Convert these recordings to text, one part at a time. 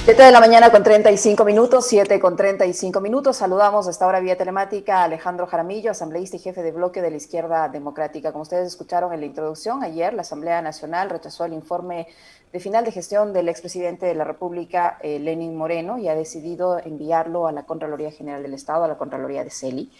7 de la mañana con 35 minutos, 7 con 35 minutos. Saludamos a esta hora vía telemática a Alejandro Jaramillo, asambleísta y jefe de bloque de la Izquierda Democrática. Como ustedes escucharon en la introducción, ayer la Asamblea Nacional rechazó el informe de final de gestión del expresidente de la República, Lenín Moreno, y ha decidido enviarlo a la Contraloría General del Estado, a la Contraloría de CELI.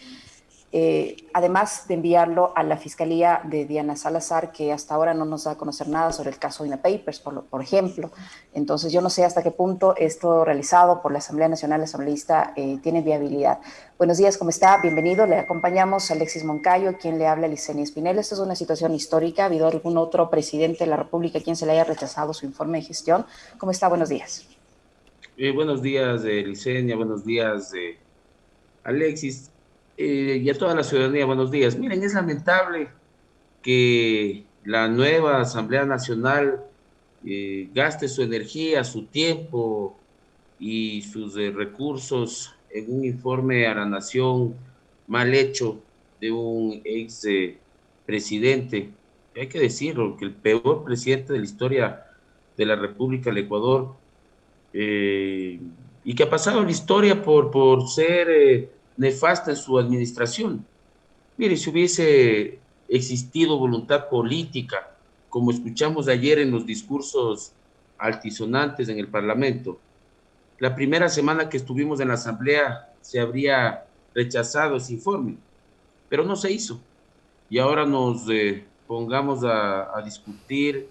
Además de enviarlo a la Fiscalía de Diana Salazar, que hasta ahora no nos da a conocer nada sobre el caso INA Papers, por ejemplo. Entonces, yo no sé hasta qué punto esto realizado por la Asamblea Nacional Asambleísta tiene viabilidad. Buenos días, ¿cómo está? Bienvenido. Le acompañamos a Alexis Moncayo, quien le habla a Licenia Espinel. Esta es una situación histórica. ¿Ha habido algún otro presidente de la República a quien se le haya rechazado su informe de gestión? ¿Cómo está? Buenos días. Buenos días, Licenia, buenos días, Alexis, y a toda la ciudadanía, buenos días. Miren, es lamentable que la nueva Asamblea Nacional gaste su energía, su tiempo y sus recursos en un informe a la nación mal hecho de un ex presidente. Hay que decirlo, que el peor presidente de la historia de la República del Ecuador, eh, y que ha pasado la historia por ser nefasta en su administración. Mire, si hubiese existido voluntad política, como escuchamos ayer en los discursos altisonantes en el Parlamento, la primera semana que estuvimos en la Asamblea se habría rechazado ese informe, pero no se hizo. Y ahora nos pongamos a discutir.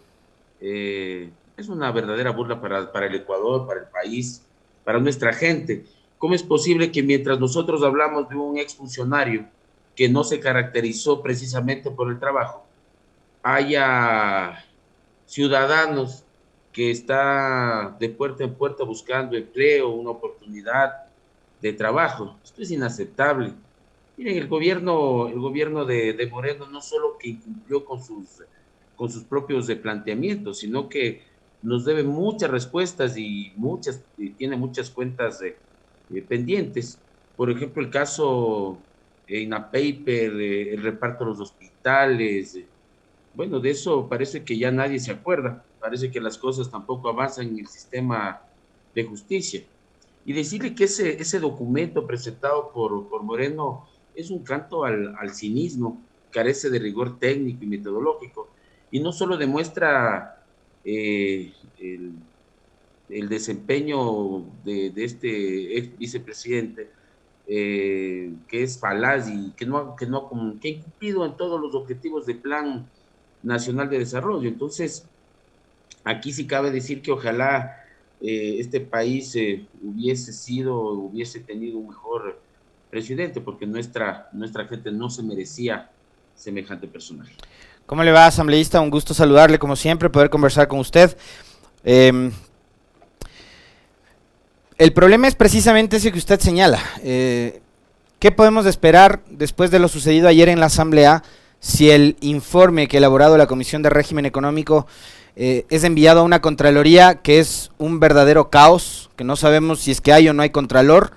Es una verdadera burla para el Ecuador, para el país, para nuestra gente. ¿Cómo es posible que mientras nosotros hablamos de un exfuncionario que no se caracterizó precisamente por el trabajo, haya ciudadanos que están de puerta en puerta buscando empleo, una oportunidad de trabajo? Esto es inaceptable. Miren, el gobierno de Moreno no solo que incumplió con sus propios planteamientos, sino que nos debe muchas respuestas y tiene muchas cuentas pendientes. Por ejemplo, el caso INAPAPER, el reparto de los hospitales. Bueno, de eso parece que ya nadie se acuerda. Parece que las cosas tampoco avanzan en el sistema de justicia. Y decirle que ese documento presentado por Moreno es un canto al cinismo, carece de rigor técnico y metodológico, y no solo demuestra eh, el, el, desempeño de este ex vicepresidente, que es falaz y que ha incumplido en todos los objetivos del Plan Nacional de Desarrollo. Entonces, aquí sí cabe decir que ojalá este país hubiese tenido un mejor presidente, porque nuestra gente no se merecía semejante personaje. ¿Cómo le va, asambleísta? Un gusto saludarle, como siempre, poder conversar con usted. Eh, el problema es precisamente ese que usted señala. ¿Qué podemos esperar después de lo sucedido ayer en la Asamblea si el informe que ha elaborado la Comisión de Régimen Económico es enviado a una Contraloría que es un verdadero caos, que no sabemos si es que hay o no hay Contralor,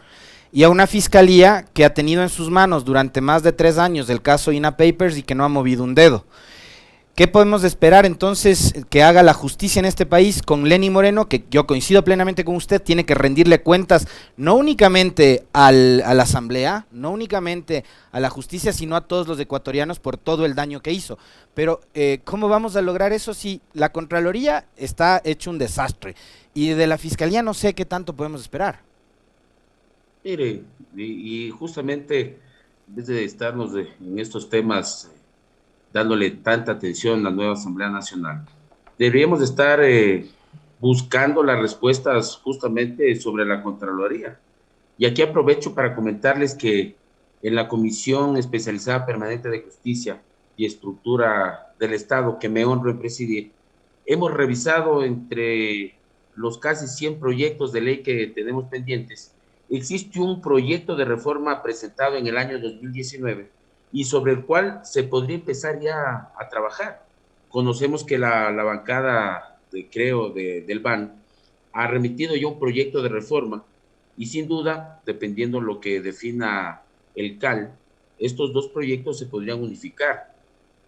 y a una Fiscalía que ha tenido en sus manos durante más de 3 años el caso INA Papers y que no ha movido un dedo? ¿Qué podemos esperar entonces que haga la justicia en este país con Lenín Moreno, que yo coincido plenamente con usted, tiene que rendirle cuentas no únicamente a la Asamblea, no únicamente a la justicia, sino a todos los ecuatorianos por todo el daño que hizo? Pero ¿cómo vamos a lograr eso si la Contraloría está hecho un desastre? Y de la Fiscalía no sé qué tanto podemos esperar. Mire, y justamente en vez de estarnos en estos temas dándole tanta atención a la nueva Asamblea Nacional, deberíamos de estar buscando las respuestas justamente sobre la Contraloría. Y aquí aprovecho para comentarles que en la Comisión Especializada Permanente de Justicia y Estructura del Estado, que me honro en presidir, hemos revisado entre los casi 100 proyectos de ley que tenemos pendientes. Existe un proyecto de reforma presentado en el año 2019 y sobre el cual se podría empezar ya a trabajar. Conocemos que la bancada, del BAN ha remitido ya un proyecto de reforma y sin duda, dependiendo lo que defina el CAL, estos dos proyectos se podrían unificar.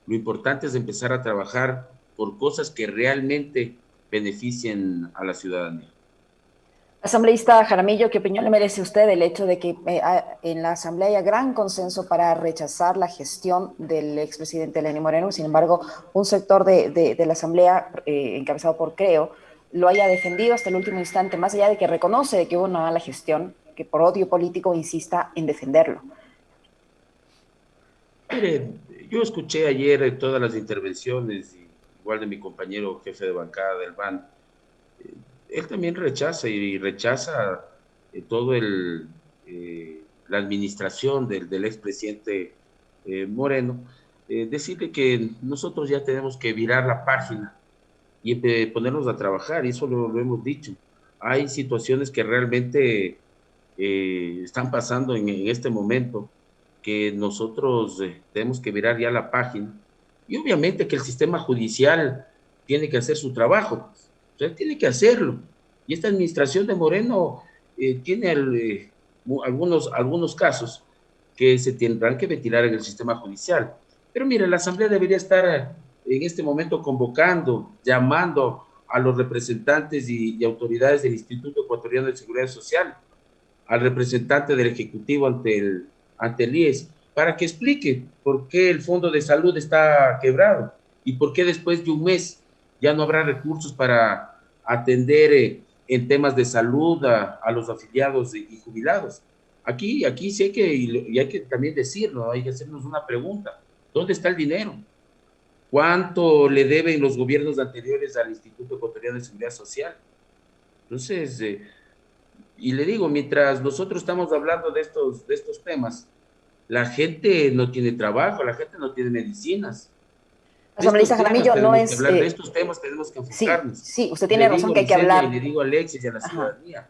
Lo importante es empezar a trabajar por cosas que realmente beneficien a la ciudadanía. Asambleísta Jaramillo, ¿qué opinión le merece usted el hecho de que en la Asamblea haya gran consenso para rechazar la gestión del expresidente Lenín Moreno? Sin embargo, un sector de la Asamblea, encabezado por Creo, lo haya defendido hasta el último instante, más allá de que reconoce que hubo una mala gestión, que por odio político insista en defenderlo. Mire, yo escuché ayer todas las intervenciones, igual de mi compañero jefe de bancada del BAN. Él también rechaza y rechaza todo la administración del expresidente Moreno. Decirle que nosotros ya tenemos que virar la página y ponernos a trabajar, y eso lo hemos dicho. Hay situaciones que realmente están pasando en este momento, que nosotros tenemos que virar ya la página, y obviamente que el sistema judicial tiene que hacer su trabajo, o sea, tiene que hacerlo, y esta administración de Moreno tiene algunos casos que se tendrán que ventilar en el sistema judicial. Pero mire, la Asamblea debería estar en este momento convocando, llamando a los representantes y autoridades del Instituto Ecuatoriano de Seguridad Social, al representante del Ejecutivo ante el IES, para que explique por qué el Fondo de Salud está quebrado y por qué después de un mes ya no habrá recursos para atender en temas de salud a los afiliados y jubilados. Aquí sí hay que también decirlo, hay que hacernos una pregunta: ¿dónde está el dinero? ¿Cuánto le deben los gobiernos anteriores al Instituto Ecuatoriano de Seguridad Social? Entonces, y le digo, mientras nosotros estamos hablando de estos temas, la gente no tiene trabajo, la gente no tiene medicinas. Asambleísta Jaramillo, no es... de estos temas tenemos que enfocarnos. Sí, usted tiene razón que hay que hablar. Y le digo a Alexis y a la ciudadanía.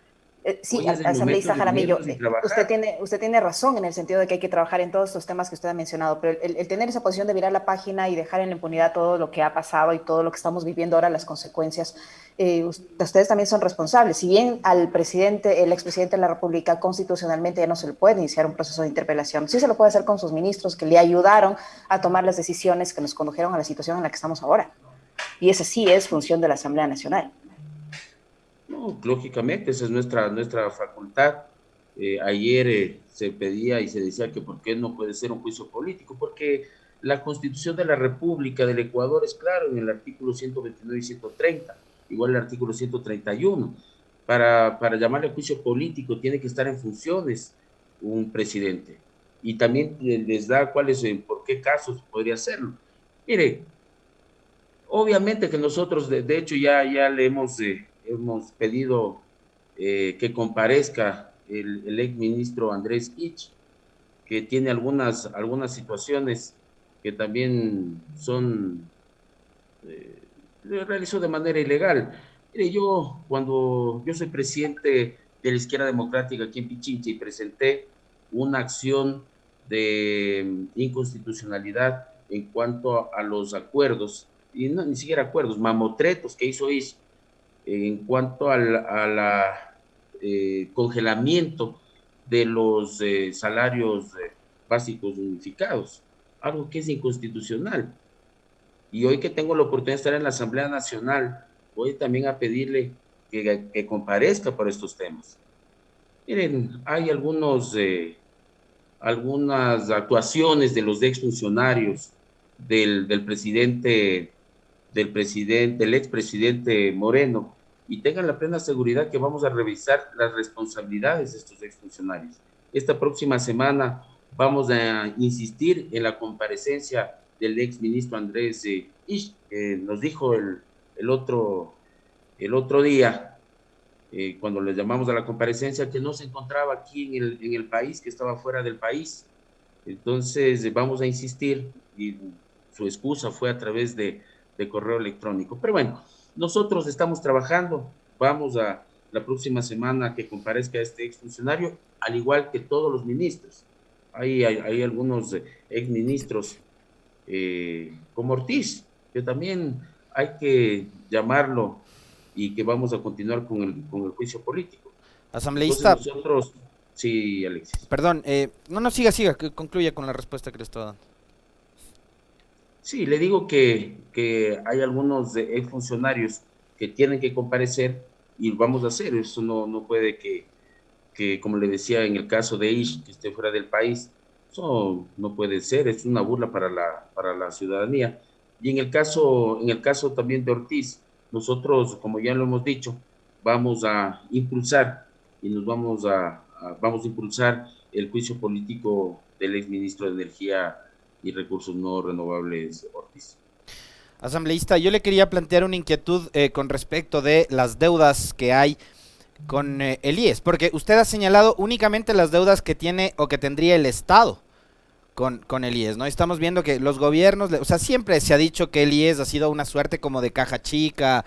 Sí, asambleísta Jaramillo, usted tiene razón en el sentido de que hay que trabajar en todos estos temas que usted ha mencionado, pero el tener esa posición de virar la página y dejar en la impunidad todo lo que ha pasado y todo lo que estamos viviendo ahora, las consecuencias, ustedes también son responsables. Si bien al presidente, el expresidente de la República, constitucionalmente ya no se le puede iniciar un proceso de interpelación, sí se lo puede hacer con sus ministros que le ayudaron a tomar las decisiones que nos condujeron a la situación en la que estamos ahora. Y esa sí es función de la Asamblea Nacional. No, lógicamente, esa es nuestra facultad. Ayer se pedía y se decía que por qué no puede ser un juicio político, porque la Constitución de la República del Ecuador es claro en el artículo 129 y 130, igual el artículo 131. Para llamarle juicio político tiene que estar en funciones un presidente, y también les da por qué casos podría hacerlo. Mire, obviamente que nosotros, de hecho, ya le hemos pedido que comparezca el exministro Andrés Ich, que tiene algunas situaciones que también realizó de manera ilegal. Mire, cuando yo soy presidente de la Izquierda Democrática aquí en Pichincha y presenté una acción de inconstitucionalidad en cuanto a los acuerdos, y no, ni siquiera acuerdos, mamotretos que hizo Ich, en cuanto al congelamiento de los salarios básicos unificados, algo que es inconstitucional. Y hoy que tengo la oportunidad de estar en la Asamblea Nacional, voy también a pedirle que comparezca por estos temas. Miren, hay algunas actuaciones de los exfuncionarios del expresidente Moreno, y tengan la plena seguridad que vamos a revisar las responsabilidades de estos exfuncionarios. Esta próxima semana vamos a insistir en la comparecencia del exministro Andrés Ich, que nos dijo el otro día, cuando le llamamos a la comparecencia, que no se encontraba aquí en el país, que estaba fuera del país. Entonces vamos a insistir, y su excusa fue a través de correo electrónico. Pero bueno, nosotros estamos trabajando, vamos a la próxima semana que comparezca este exfuncionario, al igual que todos los ministros. Hay algunos exministros como Ortiz, que también hay que llamarlo, y que vamos a continuar con el juicio político. Asambleísta. Entonces nosotros, sí, Alexis. Perdón, siga, que concluya con la respuesta que le estoy dando. Sí, le digo que hay algunos exfuncionarios que tienen que comparecer, y vamos a hacer. Eso no puede que, como le decía, en el caso de Ish, que esté fuera del país, eso no puede ser, es una burla para la ciudadanía. Y en el caso también de Ortiz, nosotros, como ya lo hemos dicho, vamos a impulsar y vamos a impulsar el juicio político del exministro de Energía y Recursos No Renovables, Ortiz. Asambleísta, yo le quería plantear una inquietud con respecto de las deudas que hay con el IES, porque usted ha señalado únicamente las deudas que tiene o que tendría el Estado con el IES, ¿no? Estamos viendo que los gobiernos, o sea, siempre se ha dicho que el IES ha sido una suerte como de caja chica,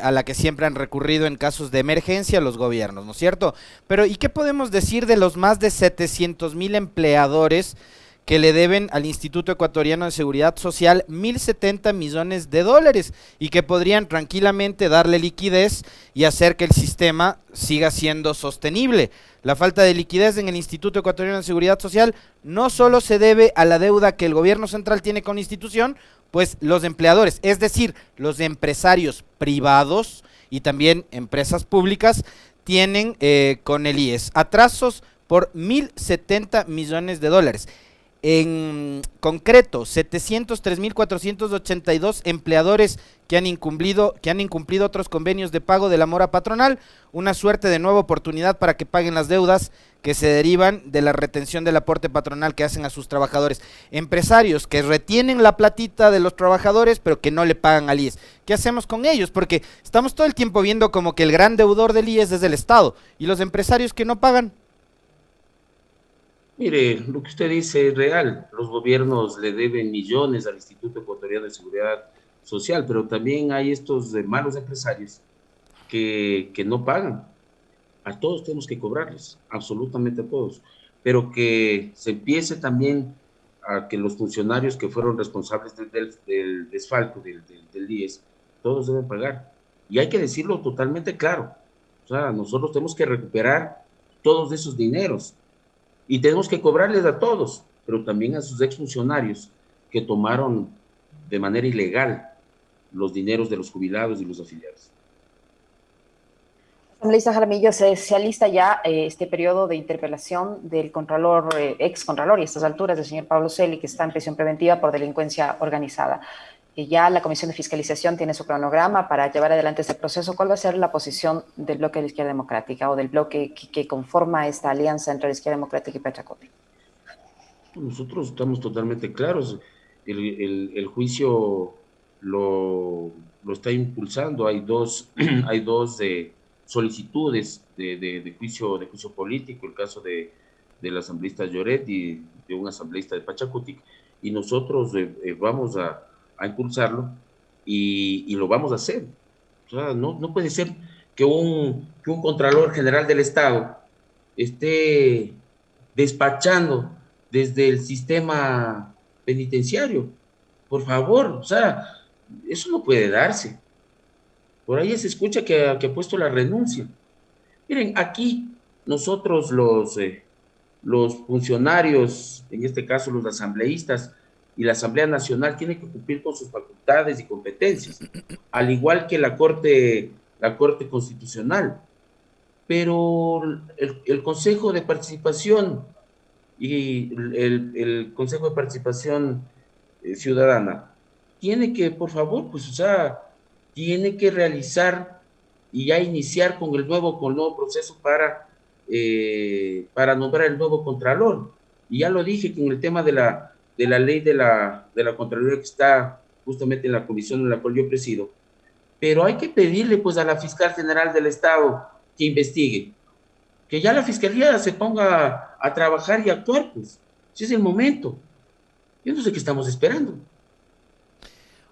a la que siempre han recurrido en casos de emergencia los gobiernos, ¿no es cierto? Pero, ¿y qué podemos decir de los más de 700,000 empleadores que le deben al Instituto Ecuatoriano de Seguridad Social 1.070 millones de dólares y que podrían tranquilamente darle liquidez y hacer que el sistema siga siendo sostenible? La falta de liquidez en el Instituto Ecuatoriano de Seguridad Social no solo se debe a la deuda que el gobierno central tiene con la institución, pues los empleadores, es decir, los empresarios privados y también empresas públicas tienen con el IES atrasos por 1.070 millones de dólares. En concreto, 703,482 empleadores que han incumplido otros convenios de pago de la mora patronal, una suerte de nueva oportunidad para que paguen las deudas que se derivan de la retención del aporte patronal que hacen a sus trabajadores. Empresarios que retienen la platita de los trabajadores, pero que no le pagan al IES. ¿Qué hacemos con ellos? Porque estamos todo el tiempo viendo como que el gran deudor del IES es el Estado, y los empresarios que no pagan. Mire, lo que usted dice es real. Los gobiernos le deben millones al Instituto Ecuatoriano de Seguridad Social, pero también hay estos malos empresarios que no pagan. A todos tenemos que cobrarles, absolutamente a todos. Pero que se empiece también a que los funcionarios que fueron responsables del desfalco del IES, todos deben pagar. Y hay que decirlo totalmente claro. O sea, nosotros tenemos que recuperar todos esos dineros. Y tenemos que cobrarles a todos, pero también a sus exfuncionarios que tomaron de manera ilegal los dineros de los jubilados y los afiliados. Asambleísta Jaramillo, se alista ya este periodo de interpelación del contralor, ex contralor y a estas alturas del señor Pablo Celi, que está en prisión preventiva por delincuencia organizada. Ya la Comisión de Fiscalización tiene su cronograma para llevar adelante este proceso. ¿Cuál va a ser la posición del bloque de la Izquierda Democrática o del bloque que conforma esta alianza entre la Izquierda Democrática y Pachacuti? Nosotros estamos totalmente claros. El juicio lo está impulsando. Hay dos solicitudes de juicio político, el caso del asambleísta Lloret y de un asambleísta de Pachacuti, y nosotros vamos a impulsarlo y lo vamos a hacer. O sea, no puede ser que un Contralor General del Estado esté despachando desde el sistema penitenciario. Por favor, o sea, eso no puede darse. Por ahí se escucha que ha puesto la renuncia. Miren, aquí nosotros los funcionarios, en este caso los asambleístas y la Asamblea Nacional, tienen que cumplir con sus facultades y competencias, al igual que la Corte Constitucional. Pero el Consejo de Participación y el Consejo de Participación Ciudadana tiene que, por favor, pues, o sea, tiene que realizar y ya iniciar con el nuevo proceso para nombrar el nuevo Contralor. Y ya lo dije que en el tema de la ley de la Contraloría, que está justamente en la comisión en la cual yo presido, pero hay que pedirle pues a la Fiscal General del Estado que investigue, que ya la Fiscalía se ponga a trabajar y a actuar, pues, si es el momento. Yo no sé qué estamos esperando.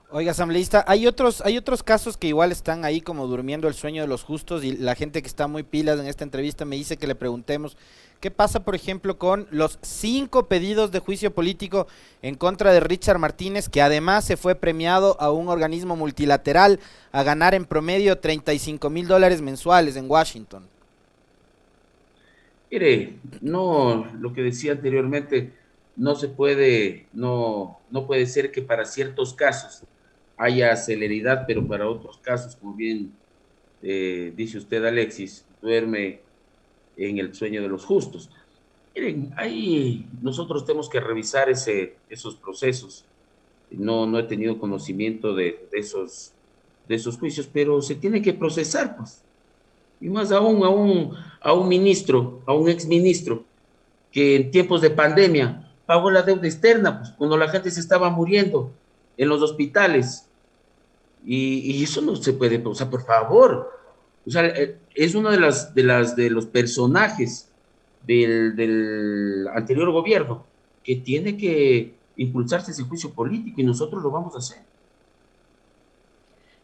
Oiga, asambleísta, hay otros casos que igual están ahí como durmiendo el sueño de los justos, y la gente que está muy pilas en esta entrevista me dice que le preguntemos qué pasa, por ejemplo, con los 5 pedidos de juicio político en contra de Richard Martínez, que además se fue premiado a un organismo multilateral a ganar en promedio $35,000 mensuales en Washington. Mire, no, lo que decía anteriormente, no puede ser que para ciertos casos haya celeridad, pero para otros casos, como bien dice usted, Alexis, duerme en el sueño de los justos. Miren, ahí nosotros tenemos que revisar esos procesos. No he tenido conocimiento de esos juicios, pero se tiene que procesar, pues. Y más aún a un ministro, a un exministro, que en tiempos de pandemia pagó la deuda externa, pues, cuando la gente se estaba muriendo en los hospitales. Y eso no se puede, o sea, por favor. O sea, es uno de los personajes del anterior gobierno que tiene que impulsarse ese juicio político y nosotros lo vamos a hacer.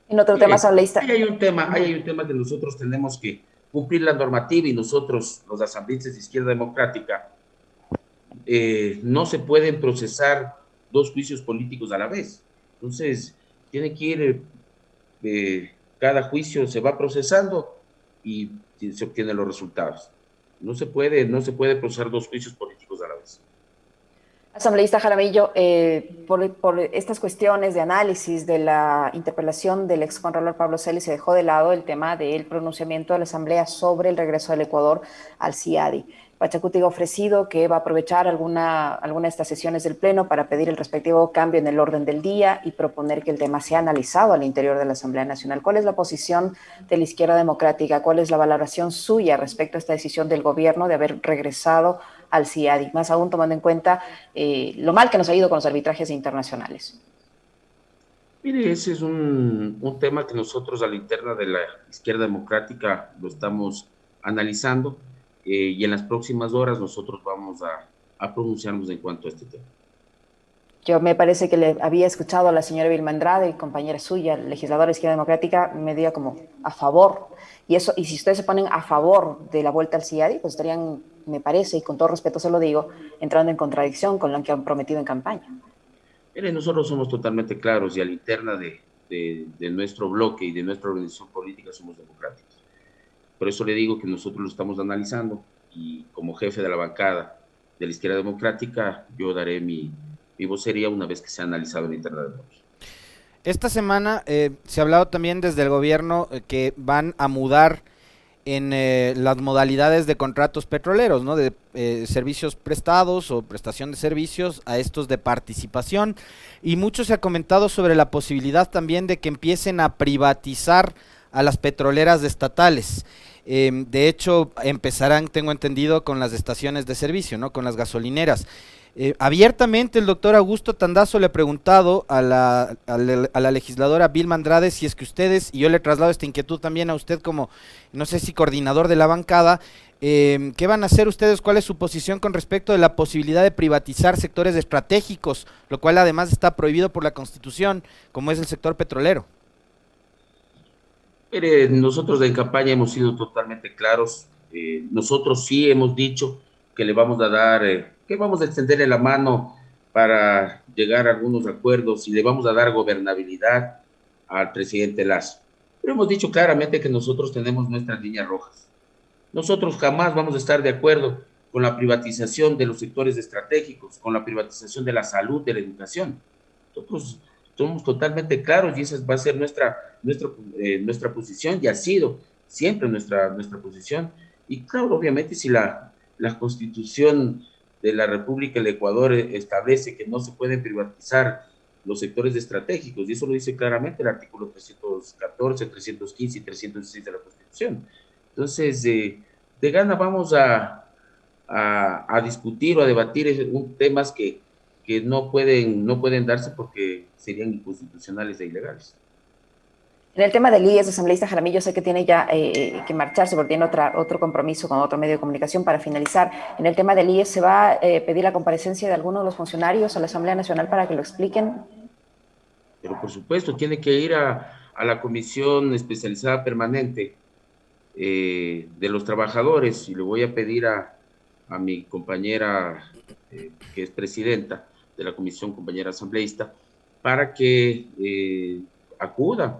En otro tema, asambleísta. Ahí hay un tema que nosotros tenemos que cumplir la normativa y nosotros, los asambleístas de Izquierda Democrática, no se pueden procesar dos juicios políticos a la vez. Entonces, tiene que ir, cada juicio se va procesando y se obtienen los resultados. No se puede procesar dos juicios políticos a la vez. Asambleísta Jaramillo, por estas cuestiones de análisis de la interpelación del excontralor Pablo Celis, se dejó de lado el tema del pronunciamiento de la Asamblea sobre el regreso del Ecuador al CIADI. Pachacuti ha ofrecido que va a aprovechar alguna de estas sesiones del Pleno para pedir el respectivo cambio en el orden del día y proponer que el tema sea analizado al interior de la Asamblea Nacional. ¿Cuál es la posición de la Izquierda Democrática? ¿Cuál es la valoración suya respecto a esta decisión del gobierno de haber regresado al CIADI? Más aún tomando en cuenta lo mal que nos ha ido con los arbitrajes internacionales. Mire, ese es un tema que nosotros a la interna de la Izquierda Democrática lo estamos analizando. Y en las próximas horas nosotros vamos a pronunciarnos en cuanto a este tema. Yo me parece que le había escuchado a la señora Vilma Andrade, compañera suya, legisladora de Izquierda Democrática, me diga como a favor, y si ustedes se ponen a favor de la vuelta al CIADI, pues estarían, me parece, y con todo respeto se lo digo, entrando en contradicción con lo que han prometido en campaña. Mire, nosotros somos totalmente claros y a la interna de nuestro bloque y de nuestra organización política somos democráticos. Por eso le digo que nosotros lo estamos analizando y como jefe de la bancada de la Izquierda Democrática, yo daré mi vocería una vez que sea analizado en la interna de bloque. Esta semana se ha hablado también desde el gobierno que van a mudar en las modalidades de contratos petroleros, ¿no? De servicios prestados o prestación de servicios a estos de participación, y mucho se ha comentado sobre la posibilidad también de que empiecen a privatizar a las petroleras estatales. De hecho, empezarán, tengo entendido, con las estaciones de servicio, ¿no? Con las gasolineras. Abiertamente el doctor Augusto Tandazo le ha preguntado a la legisladora Vilma Andrade si es que ustedes, y yo le traslado esta inquietud también a usted como, no sé si coordinador de la bancada, ¿qué van a hacer ustedes? ¿Cuál es su posición con respecto de la posibilidad de privatizar sectores estratégicos, lo cual además está prohibido por la Constitución, como es el sector petrolero? Mire, nosotros en campaña hemos sido totalmente claros. Nosotros sí hemos dicho que le vamos a dar, que vamos a extenderle la mano para llegar a algunos acuerdos y le vamos a dar gobernabilidad al presidente Lasso. Pero hemos dicho claramente que nosotros tenemos nuestras líneas rojas. Nosotros jamás vamos a estar de acuerdo con la privatización de los sectores estratégicos, con la privatización de la salud, de la educación. Nosotros somos totalmente claros y esa va a ser nuestra posición y ha sido siempre nuestra posición. Y claro, obviamente si la Constitución de la República del Ecuador establece que no se pueden privatizar los sectores estratégicos, y eso lo dice claramente el artículo 314, 315 y 316 de la Constitución. Entonces, de gana vamos a discutir o a debatir temas que no pueden darse porque serían inconstitucionales e ilegales. En el tema del IES, asambleísta Jaramillo, sé que tiene ya que marcharse porque tiene otro compromiso con otro medio de comunicación. Para finalizar, en el tema del IES, ¿se va a pedir la comparecencia de algunos de los funcionarios a la Asamblea Nacional para que lo expliquen? Pero por supuesto, tiene que ir a la Comisión Especializada Permanente de los Trabajadores, y le voy a pedir a mi compañera, que es presidenta de la comisión, compañera asambleísta, para que acudan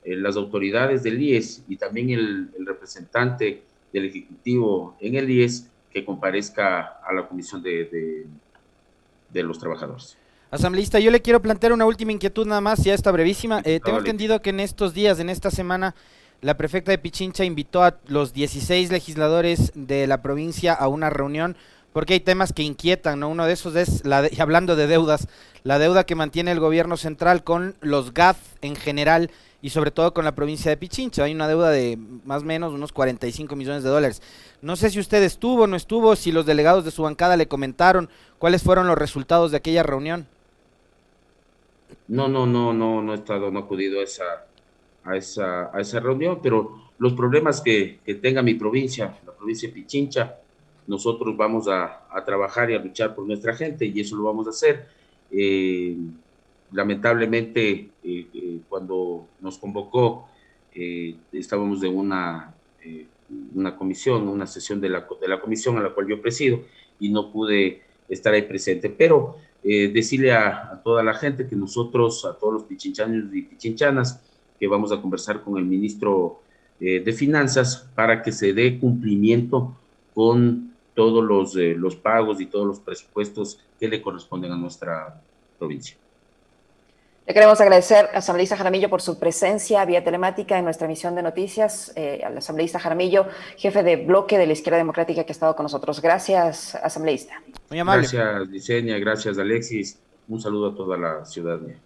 las autoridades del IES y también el representante del Ejecutivo en el IES que comparezca a la comisión de los trabajadores. Asambleísta, yo le quiero plantear una última inquietud nada más, ya está brevísima. Tengo entendido que en estos días, en esta semana, la prefecta de Pichincha invitó a los 16 legisladores de la provincia a una reunión porque hay temas que inquietan, ¿no? Uno de esos es, y hablando de deudas, la deuda que mantiene el gobierno central con los GAF en general y sobre todo con la provincia de Pichincha. Hay una deuda de más o menos unos 45 millones de dólares. No sé si usted estuvo, no estuvo, si los delegados de su bancada le comentaron cuáles fueron los resultados de aquella reunión. No he estado, no he acudido a esa reunión, pero los problemas que tenga mi provincia, la provincia de Pichincha, nosotros vamos a trabajar y a luchar por nuestra gente y eso lo vamos a hacer. Lamentablemente, cuando nos convocó, estábamos en una comisión, una sesión de la comisión a la cual yo presido y no pude estar ahí presente, pero decirle a toda la gente que nosotros, a todos los pichinchanos y pichinchanas, que vamos a conversar con el ministro de Finanzas para que se dé cumplimiento con todos los pagos y todos los presupuestos que le corresponden a nuestra provincia. Le queremos agradecer, asambleísta Jaramillo, por su presencia vía telemática en nuestra emisión de noticias. Al asambleísta Jaramillo, jefe de bloque de la Izquierda Democrática, que ha estado con nosotros. Gracias, asambleísta. Muy amable. Gracias, Licenia, gracias, Alexis. Un saludo a toda la ciudadanía.